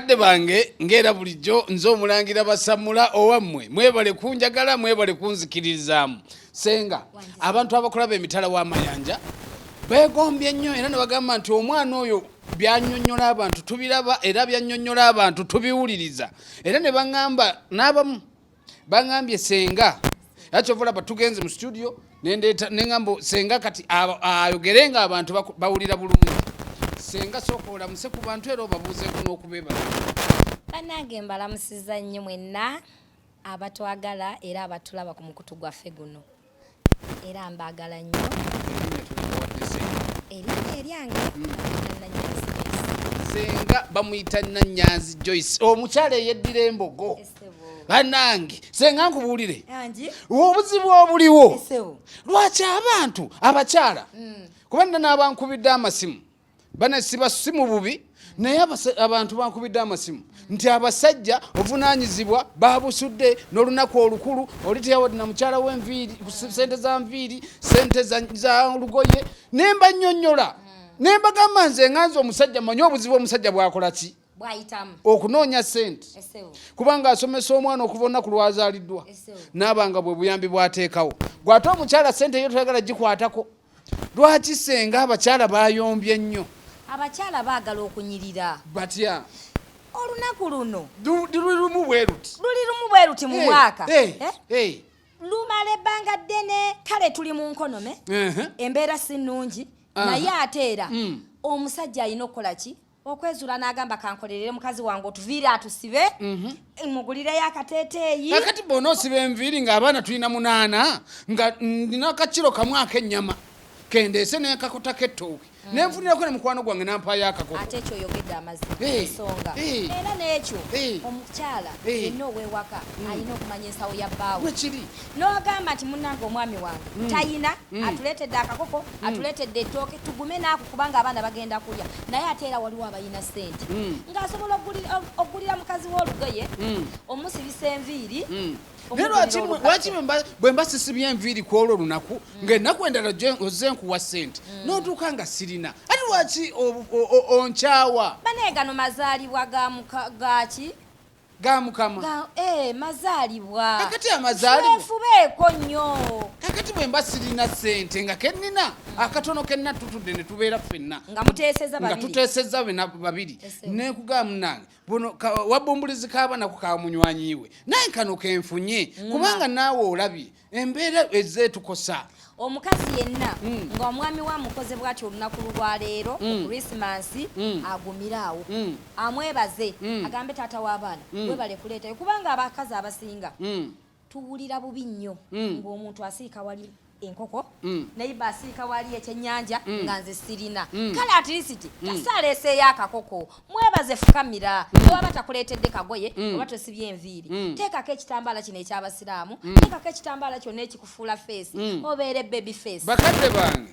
bakadde bange ngera bulijjo nzo omulangira basamula owammwe mwebale kunjagala mwebale kunzikirizaamu senga abantu abakola emitala w'amayanja beegombye nnyo era ne bagamba nti omwana oyo byanyonnyola abantu tubiraba era byanyonnyola abantu tubiwuliriza era ne baŋŋamba n'abamu baŋŋambye senga yakyovula batugenze mu studio neŋŋamba senga kati ayogere nga abantu bawulira bulungi senga sooka olamuse ku bantu era obabuuzeeko n'okubeebala bannange mbalamusiza nnyo mwenna abatwagala era abatulaba ku mukutu gwaffe guno era mbaagala nnyo eryange senga bamuyita Nannyanzi Joyce omukyala eyeddira embogo bannange senga nkubuulire obuzibu obuliwo lwaki abantu abakyala kuba nina n'abankubidde amasimu banasiba simu bubi naye abantu bankubidde amasimu nti abasajja ovunaanyizibwa babusudde n'olunaku olukulu oli teyawadde na mukyala w'enviiri sente za nviiri sente za lugoye nemba nnyonnyola nemba gamba nze nganze omusajja manyi obuzibu omusajja bwakola ki okunoonya sente kubanga asomesa omwana okuva olunaku lwazaaliddwa n'abanga bwe buyambi bwateekawo gwate omukyala sente yo toyagala gikwatako lwaki senga abakyala bayombye nnyo abakyala baagala okunyirira batya olunaku luno lulirumu bwe ruti mu mwaka lumala ebbanga ddene kale tuli mu nkonome embeera si nnungi naye ate era omusajja alina okukola ki okwezula n'agamba kankolerere mukazi wange otuviire atusibe mugulireyo akateeteeyi kakati bona osiba enviiri ng'abaana tulina 8 nga nina akakiro kamu ak'ennyama kendeese n'ekakota k'ettooke nenfunirako ne mukwano gwange nampaayo akakoko ate ekyo oyogedde amazima ensonga era n'ekyo omukyala yenna ow'ewaka alina okumanya ensawo ya bbaawe wekiri n'ogamba nti munnange omwami wange tayina atuleetedde akakoko atuleetedde ettooke tugume naaku kubanga abaana bagenda kulya naye ate era waliwo abalina sente ng'asobola okugulira mukazi w'olugoye omusibisa enviiri lwaki bwe mba sisibye enviiri ku olwo olunaku ng'ennaku endala ozze nkuwa sente n'otuuka nga sirina ate lwaki onkyawa bane gano mazaalibwa gaki ga mukama mazaalibwa kakati amazaalibwa efubeeko nnyo kakati bwe mba sirina sente nga kennina akatono kenna tutudde ne tubeera ffenna nga muteeseza babiri nga tuteeseza babiri nekugamba munnange buno wabumbulizi kaabanako kamunywanyiwe naye kano kenfunye kubanga naawe olabye embeera ezeetukosa omukazi yenna nga omwami wamukoze bw'ati olunaku lwaleero krisimansi agumiraawo amwebaze agambe taata w'abaana webale kuleetayo kubanga abakazi abasinga tuwulira bubi nnyo ng'omuntu asiika wali enkoko nayiba asiika wali ekyennyanja nga nze sirina kale atirisiti tasaleeseeyo akakoko mwebaze fukamira owaba takuleetedde kagoye oba tosibye enviiri teekako ekitambaala kino eky'abasiraamu teekako ekitambaala kyonna ekikufuula feesi obeere baby face bakadde bange